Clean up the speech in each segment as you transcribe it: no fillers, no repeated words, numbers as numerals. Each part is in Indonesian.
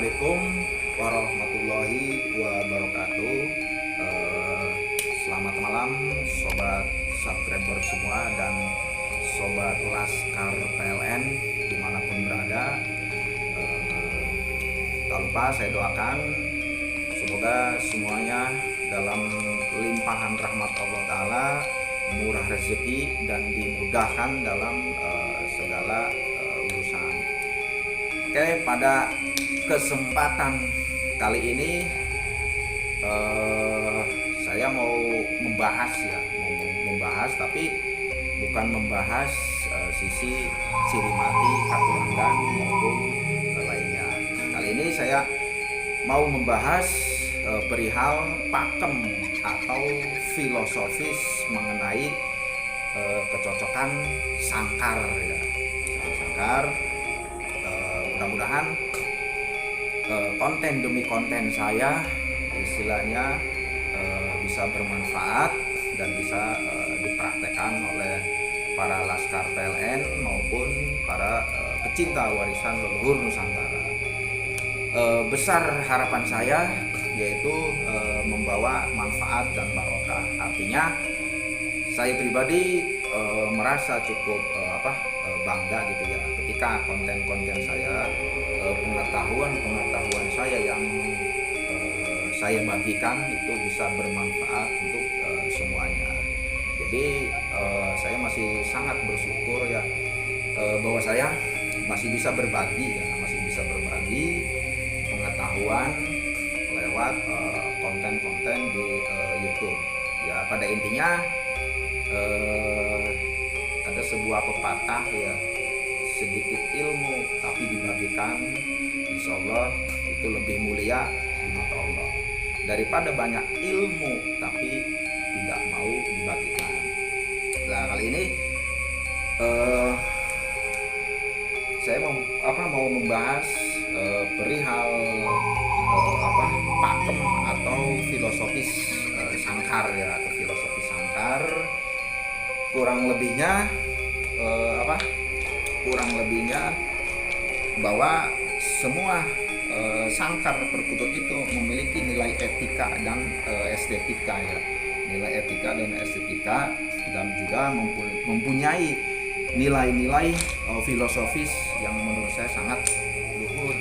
Assalamualaikum warahmatullahi wabarakatuh. Selamat malam sobat subscriber semua dan sobat Laskar PLN dimanapun berada. Tak lupa saya doakan semoga semuanya dalam limpahan rahmat Allah Ta'ala, murah rezeki dan dimudahkan dalam segala urusan. Oke, pada kesempatan kali ini saya mau membahas tapi bukan membahas sisi ciri mati Katulamban maupun lainnya. Kali ini saya mau membahas perihal pakem atau filosofis mengenai kecocokan sangkar ya. Sangkar, mudah-mudahan konten demi konten saya istilahnya bisa bermanfaat dan bisa dipraktekkan oleh para Laskar PLN maupun para pecinta warisan leluhur Nusantara. Besar harapan saya yaitu membawa manfaat dan barokah. Artinya saya pribadi merasa cukup bangga gitu ya ketika konten-konten saya, pengetahuan saya yang saya bagikan itu bisa bermanfaat untuk semuanya. Jadi saya masih sangat bersyukur ya bahwa saya masih bisa berbagi pengetahuan lewat konten-konten di YouTube. Ya pada intinya ada sebuah pepatah ya, sedikit ilmu tapi dibagikan insya Allah itu lebih mulia di mata Allah daripada banyak ilmu tapi tidak mau dibagikan. Nah kali ini saya mau membahas perihal pakem atau filosofis sangkar ya, atau filosofi sangkar. Kurang lebihnya bahwa semua sangkar perkutut itu memiliki nilai etika dan estetika ya, nilai etika dan estetika, dan juga mempunyai nilai-nilai filosofis yang menurut saya sangat luhur.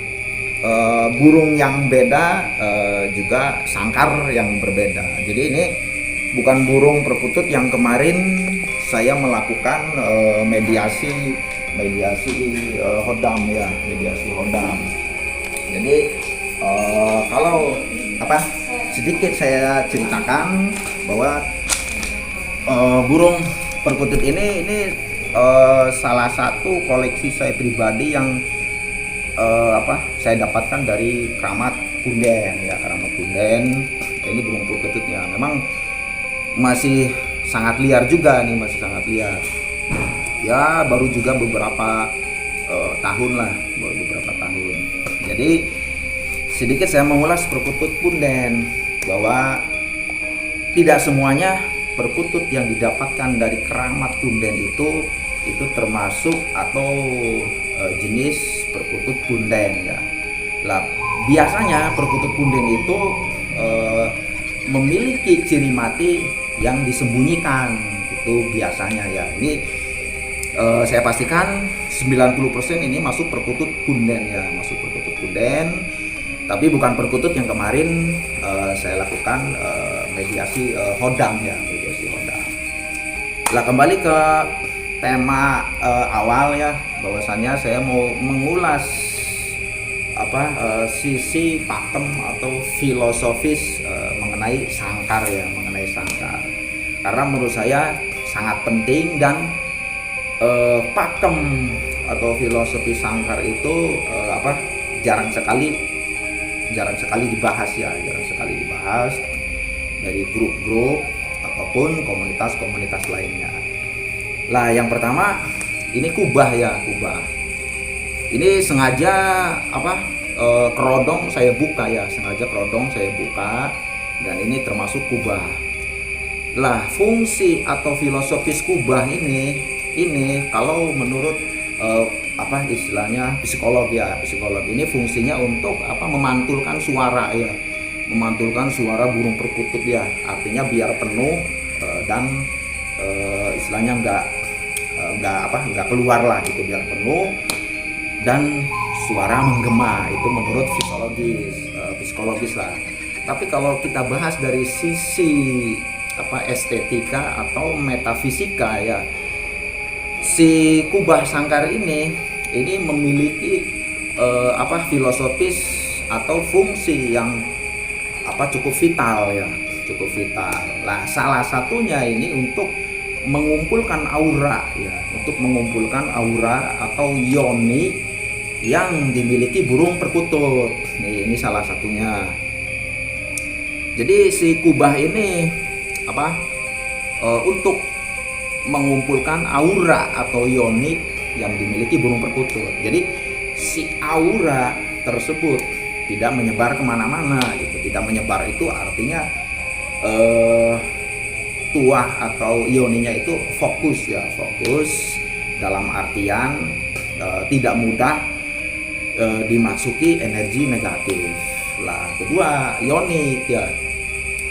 Burung yang beda juga sangkar yang berbeda. Jadi ini bukan burung perkutut yang kemarin saya melakukan mediasi hodam ya, mediasi hodam. Jadi kalau sedikit saya ceritakan bahwa burung perkutut ini salah satu koleksi saya pribadi yang saya dapatkan dari Keramat Punden ya, Keramat Punden. Ini burung perkututnya memang masih sangat liar juga nih, masih sangat liar ya, baru juga beberapa tahun. Jadi sedikit saya mengulas perkutut punden bahwa tidak semuanya perkutut yang didapatkan dari Keramat Punden itu termasuk atau jenis perkutut punden ya. Lah biasanya perkutut punden itu memiliki ciri mati yang disembunyikan itu biasanya ya. Ini saya pastikan 90% ini masuk perkutut punden ya, masuk perkutut punden. Tapi bukan perkutut yang kemarin saya lakukan mediasi hodam ya, mediasi hodam. Lah kembali ke tema awal ya, bahwasannya saya mau mengulas sisi pakem atau filosofis mengenai sangkar ya, mengenai sangkar. Karena menurut saya sangat penting dan pakem atau filosofi sangkar itu jarang sekali dibahas ya, jarang sekali dibahas dari grup-grup ataupun komunitas-komunitas lainnya. Lah yang pertama ini kubah ya, kubah. Ini sengaja kerodong saya buka ya, dan ini termasuk kubah. Lah fungsi atau filosofis kubah ini kalau menurut apa istilahnya psikolog ya. Psikolog ini fungsinya untuk apa, memantulkan suara ya, memantulkan suara burung perkutut ya, artinya biar penuh dan istilahnya nggak keluar lah gitu, biar penuh dan suara menggema. Itu menurut psikologis lah. Tapi kalau kita bahas dari sisi apa estetika atau metafisika ya, si kubah sangkar ini memiliki apa filosofis atau fungsi yang apa cukup vital ya, cukup vital. Lah salah satunya ini untuk mengumpulkan aura ya, untuk mengumpulkan aura atau yoni yang dimiliki burung perkutut. Ini salah satunya. Jadi si kubah ini apa untuk mengumpulkan aura atau yoni yang dimiliki burung perkutut. Jadi si aura tersebut tidak menyebar kemana-mana gitu. Tidak menyebar itu artinya tuah atau ioninya itu fokus ya, fokus dalam artian tidak mudah dimasuki energi negatif. Lah kedua, ionik ya.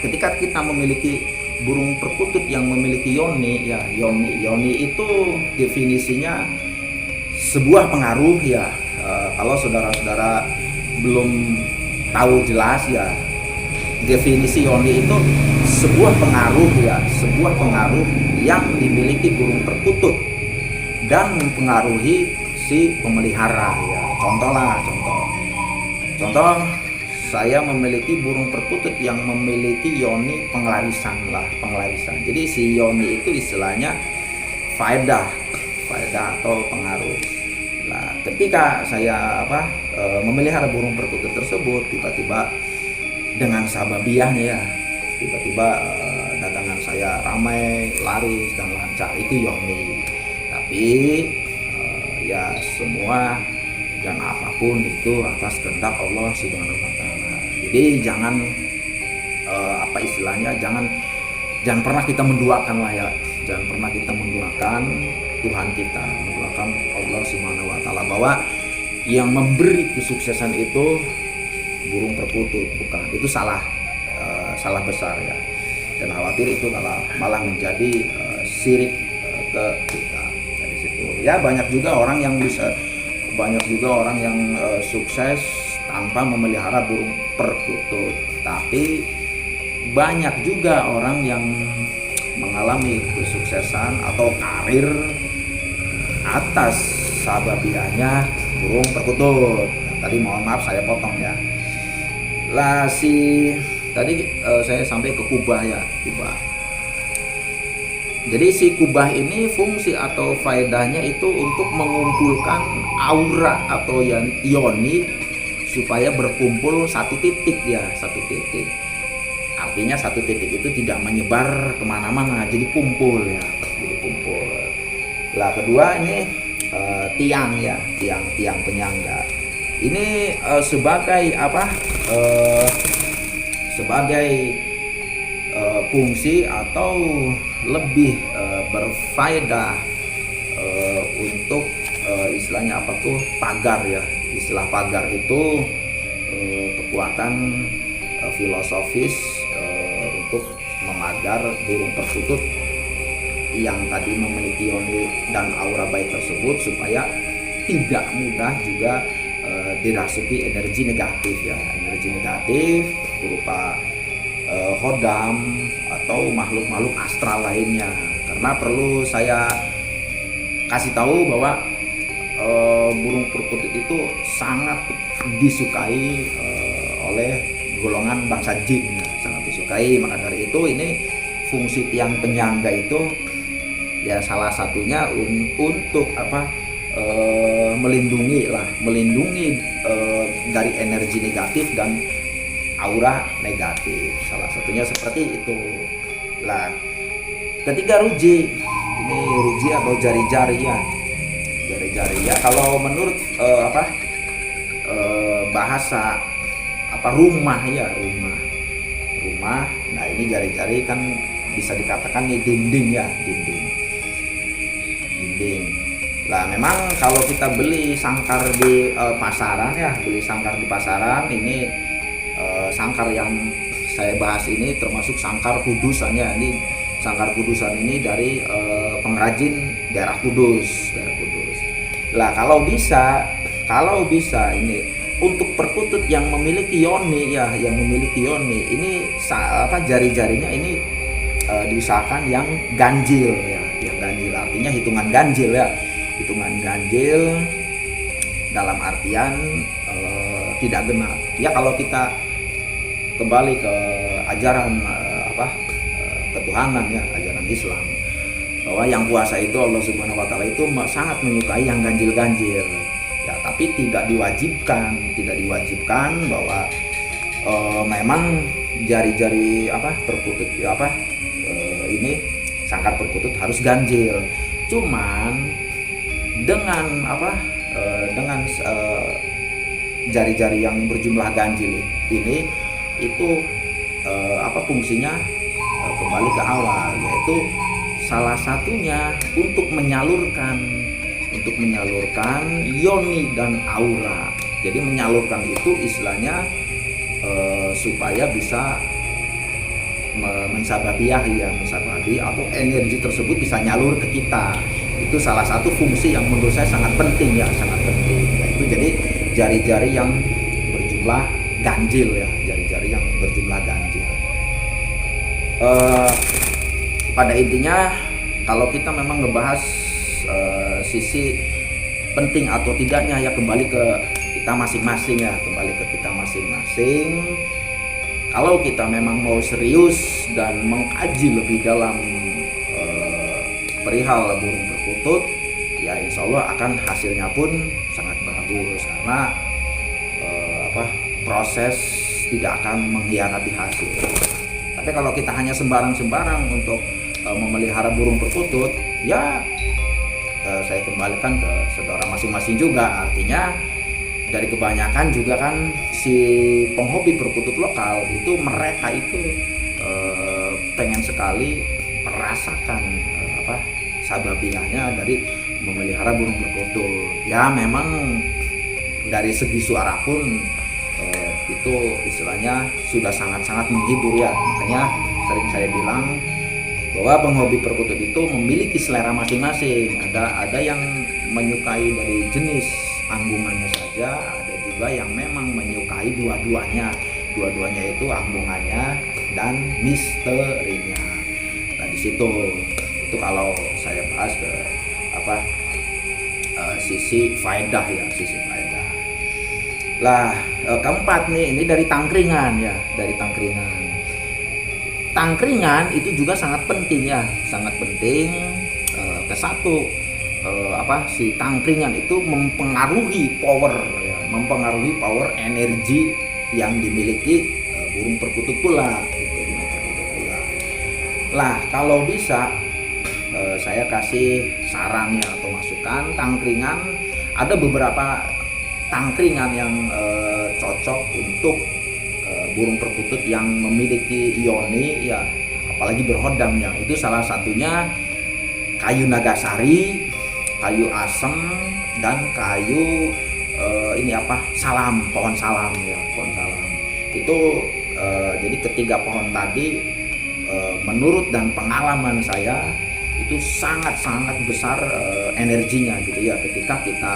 Ketika kita memiliki burung perkutut yang memiliki yoni ya, yoni itu definisinya sebuah pengaruh ya. Kalau saudara-saudara belum tahu jelas ya, definisi yoni itu sebuah pengaruh ya, sebuah pengaruh yang dimiliki burung perkutut dan mempengaruhi si pemelihara ya. Contoh saya memiliki burung perkutut yang memiliki yoni penglarisan lah, penglarisan. Jadi si yoni itu istilahnya faedah atau pengaruh. Nah, ketika saya memelihara burung perkutut tersebut, tiba-tiba dengan sababiahnya ya, tiba-tiba dagangan saya ramai, laris dan lancar, itu yoni. Tapi ya semua dan apapun itu atas kehendak Allah Subhanahu wa taala. Jadi jangan apa istilahnya, jangan pernah kita menduakan lah ya. Jangan pernah kita menduakan Tuhan kita, menduakan Allah Subhanahu wa taala bahwa yang memberi kesuksesan itu burung perkutut, bukan. Itu salah besar ya. Dan khawatir itu malah menjadi syirik ke kita dari situ. Ya banyak juga orang yang sukses tanpa memelihara burung perkutut. Tapi banyak juga orang yang mengalami kesuksesan atau karir atas sababiahnya burung perkutut. Tadi mohon maaf saya potong ya. Lah tadi saya sampai ke kubah ya, kubah. Jadi si kubah ini fungsi atau faedahnya itu untuk mengumpulkan aura atau yoni supaya berkumpul satu titik ya, satu titik. Artinya satu titik itu tidak menyebar kemana-mana, jadi kumpul ya, jadi kumpul. Lah kedua ini tiang ya, tiang penyangga. Ini sebagai apa? Sebagai fungsi atau lebih berfaedah untuk istilahnya apa tuh, pagar ya. Istilah pagar itu kekuatan filosofis untuk memagar burung perkutut yang tadi memiliki yoni dan aura baik tersebut supaya tidak mudah juga dirasuki energi negatif ya, energi negatif berupa hodam atau makhluk-makhluk astral lainnya. Karena perlu saya kasih tahu bahwa burung perkutut itu sangat disukai oleh golongan bangsa jin ya, sangat disukai. Maka dari itu ini fungsi tiang penyangga itu ya salah satunya untuk apa, melindungi dari energi negatif dan aura negatif, salah satunya seperti itu. Lah ketiga ruji, ini ruji atau jari-jari ya, jari-jari ya. Kalau menurut bahasa rumah ya, rumah. Nah ini jari-jari kan bisa dikatakan nih dinding ya, dinding. Lah memang kalau kita beli sangkar di pasaran ya, beli sangkar di pasaran ini sangkar yang saya bahas ini termasuk sangkar kudusan ya. Ini sangkar kudusan ini dari pengrajin daerah Kudus, daerah Kudus. Lah kalau bisa ini untuk perkutut yang memiliki yoni ya, yang memiliki yoni ini jari-jarinya ini diusahakan yang ganjil ya, yang ganjil artinya hitungan ganjil ya, hitungan ganjil dalam artian tidak genap ya. Kalau kita kembali ke ajaran ketuhanan ya, ajaran Islam, bahwa yang puasa itu Allah Subhanahu wa taala itu sangat menyukai yang ganjil-ganjil ya, tapi tidak diwajibkan bahwa memang jari-jari perkutut ini sangkar perkutut harus ganjil. Cuman dengan jari-jari yang berjumlah ganjil ini itu fungsinya kembali ke awal, yaitu salah satunya untuk menyalurkan yoni dan aura. Jadi menyalurkan itu istilahnya supaya bisa mensababi atau energi tersebut bisa nyalur ke kita. Itu salah satu fungsi yang menurut saya sangat penting ya, sangat penting. Yaitu jadi jari-jari yang berjumlah ganjil ya, jari-jari yang berjumlah ganjil. Pada intinya kalau kita memang ngebahas sisi penting atau tidaknya ya, kembali ke kita masing-masing ya, Kalau kita memang mau serius dan mengkaji lebih dalam perihal burung perkutut ya, insya Allah akan hasilnya pun sangat bagus, karena proses tidak akan mengkhianati hasil. Tapi kalau kita hanya sembarang-sembarang untuk memelihara burung perkutut ya, saya kembalikan ke saudara masing-masing juga. Artinya dari kebanyakan juga kan si penghobi perkutut lokal itu, mereka itu pengen sekali merasakan sababiahnya dari memelihara burung perkutut ya. Memang dari segi suara pun itu istilahnya sudah sangat-sangat menghibur ya. Makanya sering saya bilang bahwa penghobi perkutut itu memiliki selera masing-masing. Ada yang menyukai dari jenis anggungannya saja, ada juga yang memang menyukai dua-duanya itu anggungannya dan misterinya. Nah di situ itu kalau saya bahas ke sisi faedah ya, sisi faedah. Lah keempat nih, ini dari tangkringan ya, dari tangkringan. Tangkringan itu juga sangat penting ya, sangat penting. Kesatu si tangkringan itu mempengaruhi power ya, mempengaruhi power energi yang dimiliki burung perkutut pula. Lah kalau bisa saya kasih saran ya atau masukan, tangkringan ada beberapa tangkringan yang cocok untuk burung perkutut yang memiliki yoni ya, apalagi berhodam ya. Itu salah satunya kayu nagasari, kayu asem, dan kayu salam, pohon salam ya, pohon salam. Itu jadi ketiga pohon tadi menurut dan pengalaman saya itu sangat-sangat besar energinya gitu ya, ketika kita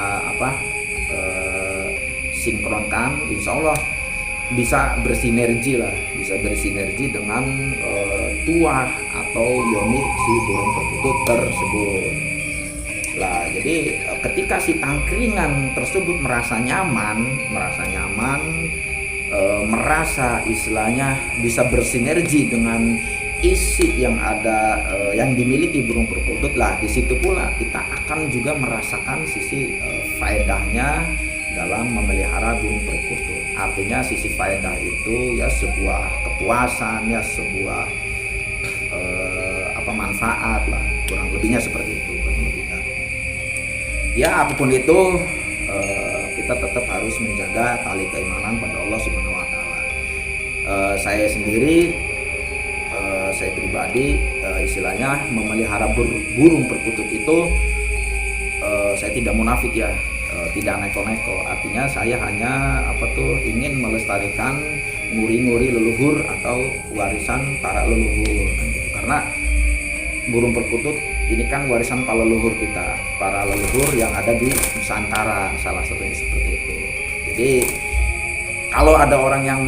sinkronkan, insya Allah bisa bersinergi dengan tuah atau yoni si burung perkutut tersebut. Lah jadi ketika si tangkringan tersebut merasa nyaman, merasa istilahnya bisa bersinergi dengan isi yang ada yang dimiliki burung perkutut, lah di situ pula kita akan juga merasakan sisi faedahnya dalam memelihara burung perkutut. Artinya sisi faedah itu ya sebuah kepuasan ya, sebuah manfaat lah, kurang lebihnya seperti itu, ya. Apapun itu kita tetap harus menjaga tali keimanan pada Allah Subhanahu wa taala. Saya sendiri, saya pribadi istilahnya memelihara burung perkutut itu saya tidak munafik ya, tidak neko-neko. Artinya saya hanya ingin melestarikan nguri-nguri leluhur atau warisan para leluhur gitu. Karena burung perkutut ini kan warisan para leluhur kita, para leluhur yang ada di Nusantara, salah satunya seperti itu. Jadi kalau ada orang yang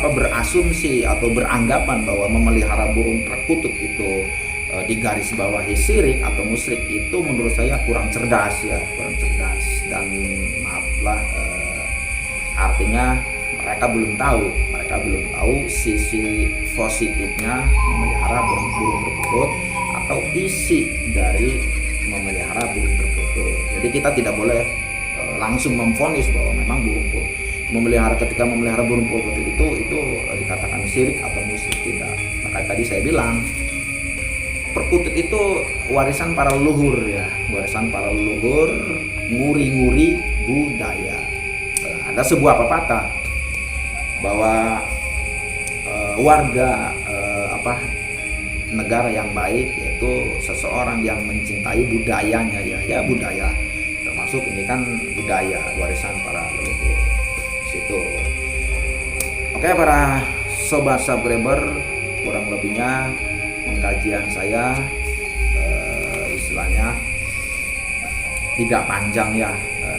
berasumsi atau beranggapan bahwa memelihara burung perkutut itu di garis bawahi syirik atau musyrik, itu menurut saya kurang cerdas ya, kurang cerdas. Dan maaflah, artinya mereka belum tahu sisi positifnya memelihara burung perkutut atau isi dari memelihara burung perkutut. Jadi kita tidak boleh langsung memvonis bahwa memang ketika memelihara burung perkutut itu dikatakan syirik atau musyrik, tidak. Maka tadi saya bilang perkutut itu warisan para leluhur ya, warisan para leluhur, nguri-nguri budaya. Ada sebuah pepatah bahwa warga negara yang baik yaitu seseorang yang mencintai budayanya ya budaya, termasuk ini kan budaya warisan para leluhur situ. Oke para sobat subscriber, kurang lebihnya pengkajian saya istilahnya tidak panjang ya.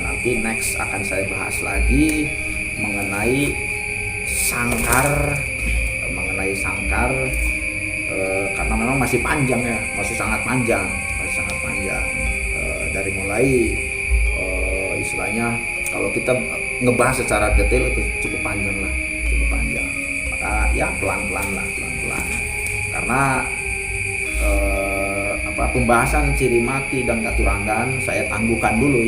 Nanti next akan saya bahas lagi mengenai sangkar, karena memang masih panjang ya, masih sangat panjang. Dari mulai istilahnya kalau kita ngebahas secara detail itu cukup panjang. Maka ya pelan-pelan. Karena pembahasan ciri mati dan katurangan saya tangguhkan dulu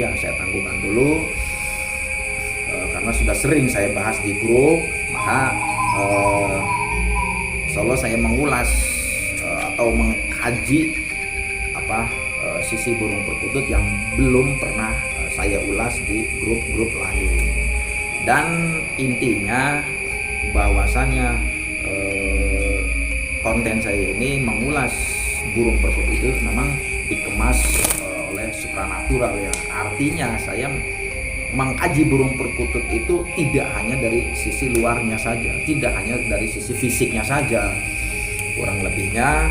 karena sudah sering saya bahas di grup. Maka insya saya mengulas atau mengkaji sisi burung perkutut yang belum pernah saya ulas di grup-grup lain. Dan intinya bahwasannya konten saya ini mengulas burung perkutut itu memang dikemas oleh supranatural ya. Artinya saya mengkaji burung perkutut itu tidak hanya dari sisi luarnya saja, tidak hanya dari sisi fisiknya saja. Kurang lebihnya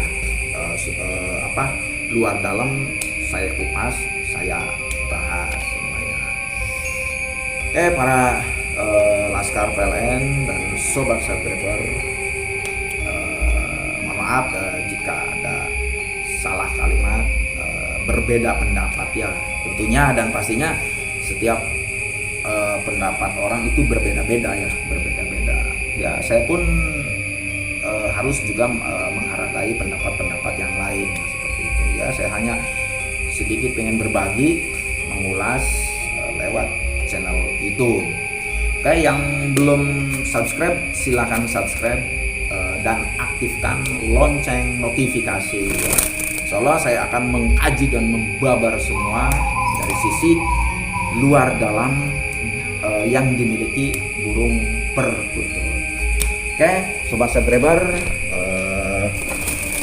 luar dalam saya kupas, saya bahas semuanya. Para Laskar PLN dan sobat subscriber, maaf jika ada salah kalimat, berbeda pendapat ya tentunya, dan pastinya setiap pendapat orang itu berbeda-beda ya. Saya pun harus juga menghargai pendapat-pendapat yang lain seperti itu ya. Saya hanya sedikit pengen berbagi, mengulas lewat channel YouTube. Oke, yang belum subscribe silahkan subscribe dan aktifkan lonceng notifikasi. Insyaallah saya akan mengkaji dan membabar semua dari sisi luar dalam yang dimiliki burung perkutut. Oke, sobat subscriber,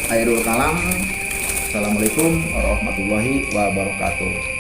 akhirul kalam. Assalamualaikum warahmatullahi wabarakatuh.